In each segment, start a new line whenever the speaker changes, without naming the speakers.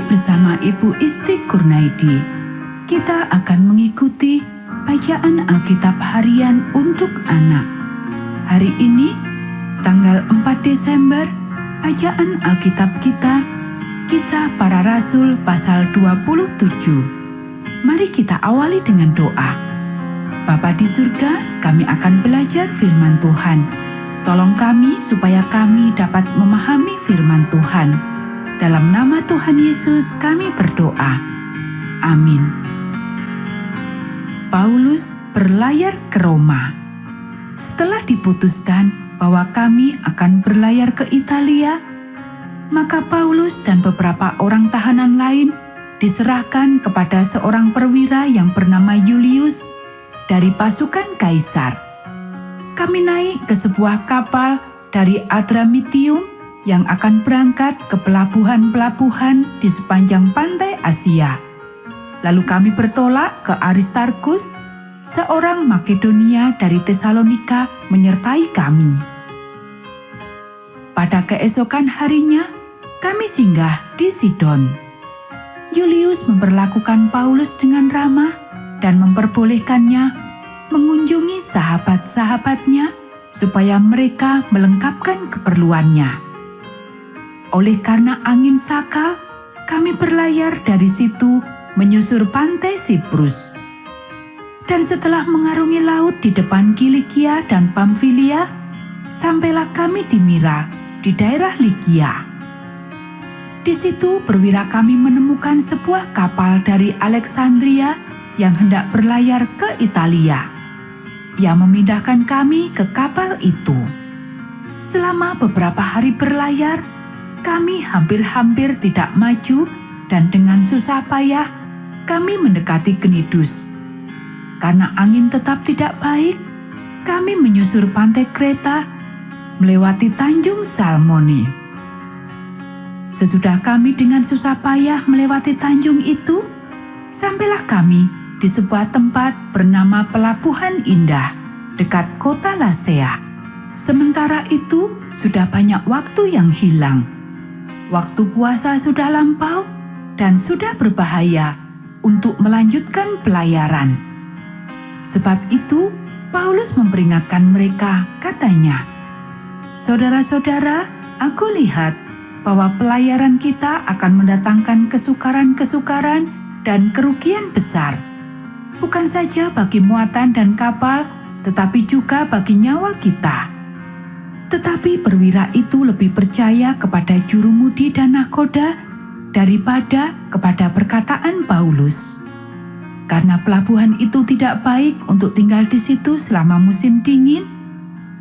bersama Ibu Isti Kurnaidi, kita akan mengikuti bacaan Alkitab harian untuk anak. Hari ini, tanggal 4 Desember, bacaan Alkitab kita, Kisah Para Rasul pasal 27. Mari kita awali dengan doa. Bapa di surga, kami akan belajar firman Tuhan. Tolong kami supaya kami dapat memahami firman Tuhan. Dalam nama Tuhan Yesus kami berdoa. Amin. Paulus berlayar ke Roma. Setelah diputuskan bahwa kami akan berlayar ke Italia, maka Paulus dan beberapa orang tahanan lain diserahkan kepada seorang perwira yang bernama Julius dari pasukan Kaisar. Kami naik ke sebuah kapal dari Adramitium yang akan berangkat ke pelabuhan-pelabuhan di sepanjang pantai Asia. Lalu kami bertolak ke Aristarkus, seorang Makedonia dari Tesalonika menyertai kami. Pada keesokan harinya, kami singgah di Sidon. Julius memperlakukan Paulus dengan ramah dan memperbolehkannya mengunjungi sahabat-sahabatnya supaya mereka melengkapkan keperluannya. Oleh karena angin sakal, kami berlayar dari situ menyusur pantai Siprus. Dan setelah mengarungi laut di depan Kilikia dan Pamfilia, sampailah kami di Mira, di daerah Likia. Di situ perwira kami menemukan sebuah kapal dari Alexandria yang hendak berlayar ke Italia. Ia memindahkan kami ke kapal itu. Selama beberapa hari berlayar, kami hampir-hampir tidak maju dan dengan susah payah kami mendekati Knidus. Karena angin tetap tidak baik, kami menyusur pantai Kreta melewati Tanjung Salmone. Sesudah kami dengan susah payah melewati tanjung itu, sampailah kami di sebuah tempat bernama Pelabuhan Indah dekat kota Lasea. Sementara itu sudah banyak waktu yang hilang. Waktu puasa sudah lampau dan sudah berbahaya untuk melanjutkan pelayaran. Sebab itu, Paulus memperingatkan mereka, katanya, "Saudara-saudara, aku lihat bahwa pelayaran kita akan mendatangkan kesukaran-kesukaran dan kerugian besar, bukan saja bagi muatan dan kapal, tetapi juga bagi nyawa kita." Tetapi perwira itu lebih percaya kepada jurumudi dan nahkoda daripada kepada perkataan Paulus. Karena pelabuhan itu tidak baik untuk tinggal di situ selama musim dingin,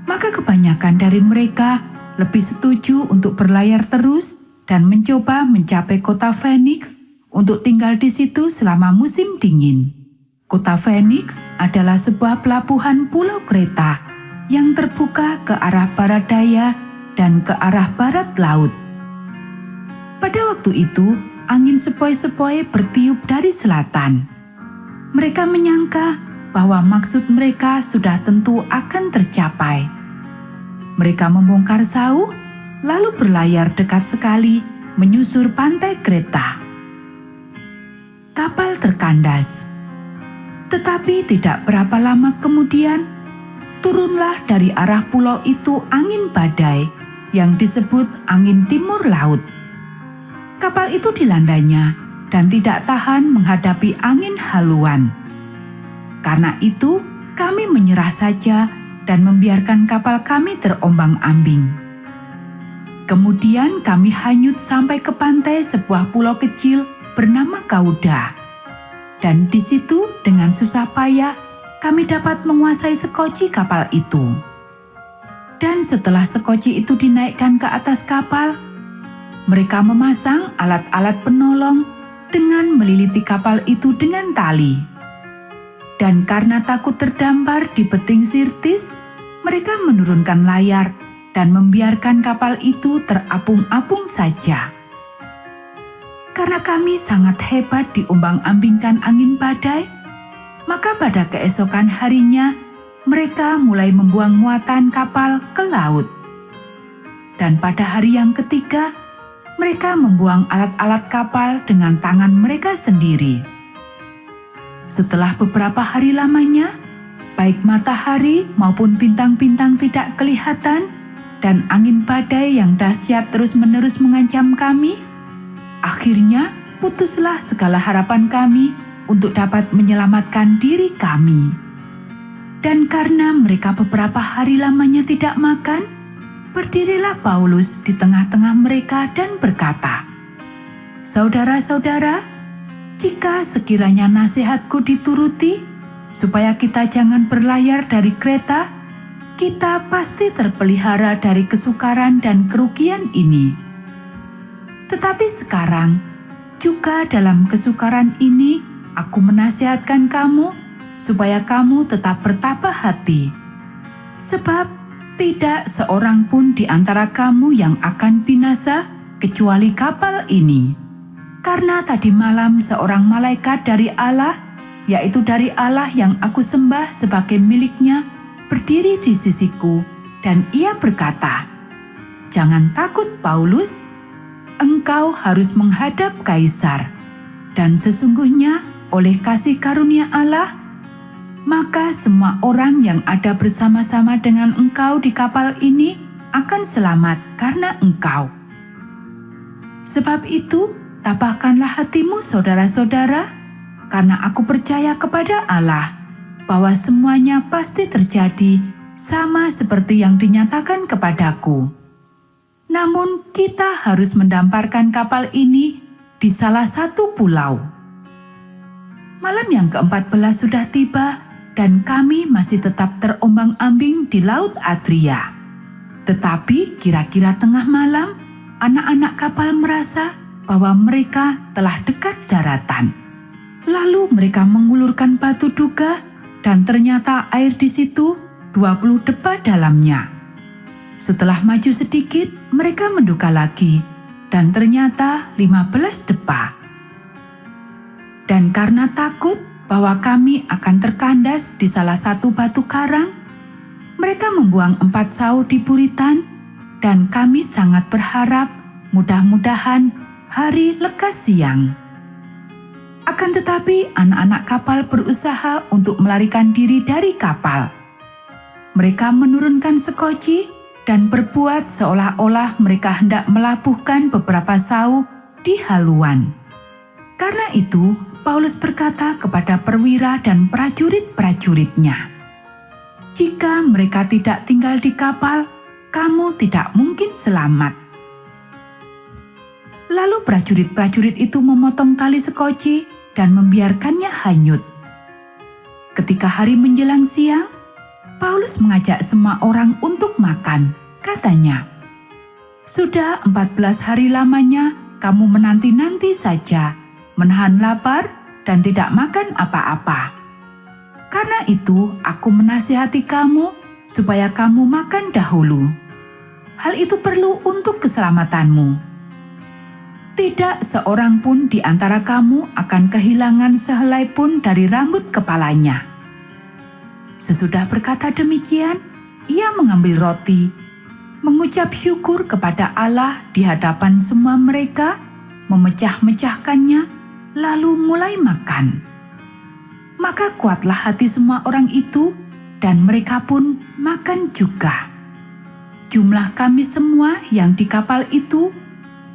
maka kebanyakan dari mereka lebih setuju untuk berlayar terus dan mencoba mencapai kota Phoenix untuk tinggal di situ selama musim dingin. Kota Phoenix adalah sebuah pelabuhan pulau Kreta yang terbuka ke arah barat daya dan ke arah barat laut. Pada waktu itu, angin sepoi-sepoi bertiup dari selatan. Mereka menyangka bahwa maksud mereka sudah tentu akan tercapai. Mereka membongkar sauh, lalu berlayar dekat sekali menyusur pantai Kreta. Kapal terkandas. Tetapi tidak berapa lama kemudian, turunlah dari arah pulau itu angin badai yang disebut angin timur laut. Kapal itu dilandanya dan tidak tahan menghadapi angin haluan. Karena itu, kami menyerah saja dan membiarkan kapal kami terombang-ambing. Kemudian kami hanyut sampai ke pantai sebuah pulau kecil bernama Kauda. Dan di situ dengan susah payah kami dapat menguasai sekoci kapal itu. Dan setelah sekoci itu dinaikkan ke atas kapal, mereka memasang alat-alat penolong dengan meliliti kapal itu dengan tali. Dan karena takut terdampar di beting Sirtis, mereka menurunkan layar dan membiarkan kapal itu terapung-apung saja. Karena kami sangat hebat diombang-ambingkan angin badai, maka pada keesokan harinya mereka mulai membuang muatan kapal ke laut. Dan pada hari yang ketiga, Mereka membuang alat-alat kapal dengan tangan mereka sendiri. Setelah beberapa hari lamanya, baik matahari maupun bintang-bintang tidak kelihatan, dan angin badai yang dahsyat terus-menerus mengancam kami. Akhirnya, putuslah segala harapan kami untuk dapat menyelamatkan diri kami. Dan karena mereka beberapa hari lamanya tidak makan, berdirilah Paulus di tengah-tengah mereka dan berkata, "Saudara-saudara, jika sekiranya nasihatku dituruti, supaya kita jangan berlayar dari Kreta, kita pasti terpelihara dari kesukaran dan kerugian ini. Tetapi sekarang, juga dalam kesukaran ini, aku menasihatkan kamu, supaya kamu tetap bertabah hati. Sebab tidak seorang pun di antara kamu yang akan binasa kecuali kapal ini. Karena tadi malam seorang malaikat dari Allah, yaitu dari Allah yang aku sembah sebagai miliknya, berdiri di sisiku dan ia berkata, 'Jangan takut Paulus, engkau harus menghadap Kaisar. Dan sesungguhnya oleh kasih karunia Allah, maka semua orang yang ada bersama-sama dengan engkau di kapal ini akan selamat karena engkau. Sebab itu, tabahkanlah hatimu saudara-saudara, karena aku percaya kepada Allah, bahwa semuanya pasti terjadi sama seperti yang dinyatakan kepadaku. Namun kita harus mendamparkan kapal ini di salah satu pulau.' Malam yang ke-14 sudah tiba, dan kami masih tetap terombang-ambing di Laut Adria. Tetapi kira-kira tengah malam, anak-anak kapal merasa bahwa mereka telah dekat daratan. Lalu mereka mengulurkan batu duga, dan ternyata air di situ 20 depa dalamnya. Setelah maju sedikit, mereka menduga lagi, dan ternyata 15 depa. Dan karena takut bahwa kami akan terkandas di salah satu batu karang, mereka membuang 4 sau di buritan, dan kami sangat berharap mudah-mudahan hari lekas siang. Akan tetapi anak-anak kapal berusaha untuk melarikan diri dari kapal. Mereka menurunkan sekoci dan berbuat seolah-olah mereka hendak melabuhkan beberapa sau di haluan. Karena itu, Paulus berkata kepada perwira dan prajurit-prajuritnya, "Jika mereka tidak tinggal di kapal, kamu tidak mungkin selamat." Lalu prajurit-prajurit itu memotong tali sekoci dan membiarkannya hanyut. Ketika hari menjelang siang, Paulus mengajak semua orang untuk makan. Katanya, "Sudah 14 hari lamanya kamu menanti-nanti saja, menahan lapar dan tidak makan apa-apa. Karena itu aku menasihati kamu supaya kamu makan dahulu. Hal itu perlu untuk keselamatanmu. Tidak seorang pun di antara kamu akan kehilangan sehelai pun dari rambut kepalanya." Sesudah berkata demikian, ia mengambil roti, mengucap syukur kepada Allah di hadapan semua mereka, memecah-mecahkannya, lalu mulai makan. Maka kuatlah hati semua orang itu, dan mereka pun makan juga. Jumlah kami semua yang di kapal itu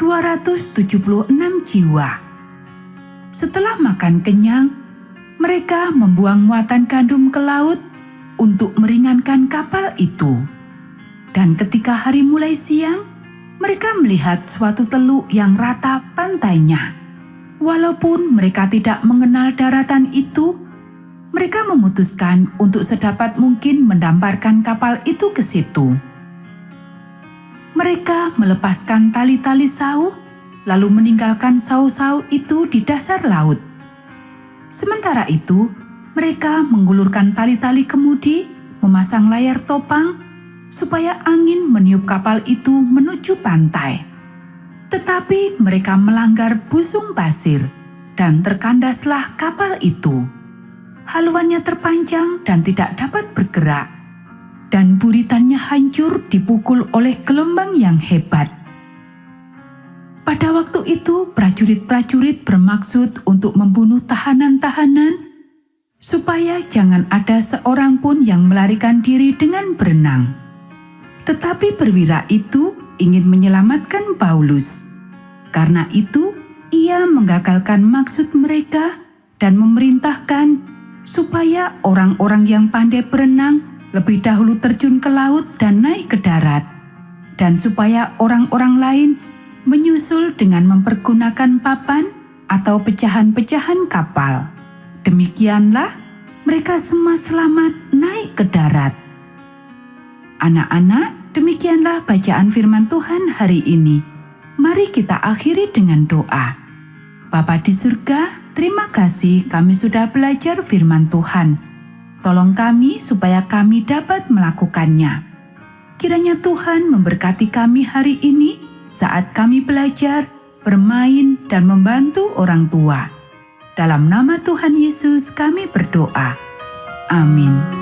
276 jiwa. Setelah makan kenyang, mereka membuang muatan gandum ke laut untuk meringankan kapal itu. Dan ketika hari mulai siang, mereka melihat suatu teluk yang rata pantainya. Walaupun mereka tidak mengenal daratan itu, mereka memutuskan untuk sedapat mungkin mendamparkan kapal itu ke situ. Mereka melepaskan tali-tali sau, lalu meninggalkan sau-sau itu di dasar laut. Sementara itu, mereka menggulurkan tali-tali kemudi, memasang layar topang, supaya angin meniup kapal itu menuju pantai. Tetapi mereka melanggar busung pasir, dan terkandaslah kapal itu. Haluannya terpanjang dan tidak dapat bergerak, dan buritannya hancur dipukul oleh gelombang yang hebat. Pada waktu itu, prajurit-prajurit bermaksud untuk membunuh tahanan-tahanan supaya jangan ada seorang pun yang melarikan diri dengan berenang. Tetapi perwira itu ingin menyelamatkan Paulus. Karena itu, ia menggagalkan maksud mereka dan memerintahkan supaya orang-orang yang pandai berenang lebih dahulu terjun ke laut dan naik ke darat, dan supaya orang-orang lain menyusul dengan mempergunakan papan atau pecahan-pecahan kapal. Demikianlah mereka semua selamat naik ke darat. Anak-anak, demikianlah bacaan firman Tuhan hari ini. Mari kita akhiri dengan doa. Bapa di surga, terima kasih kami sudah belajar firman Tuhan. Tolong kami supaya kami dapat melakukannya. Kiranya Tuhan memberkati kami hari ini saat kami belajar, bermain, dan membantu orang tua. Dalam nama Tuhan Yesus kami berdoa. Amin.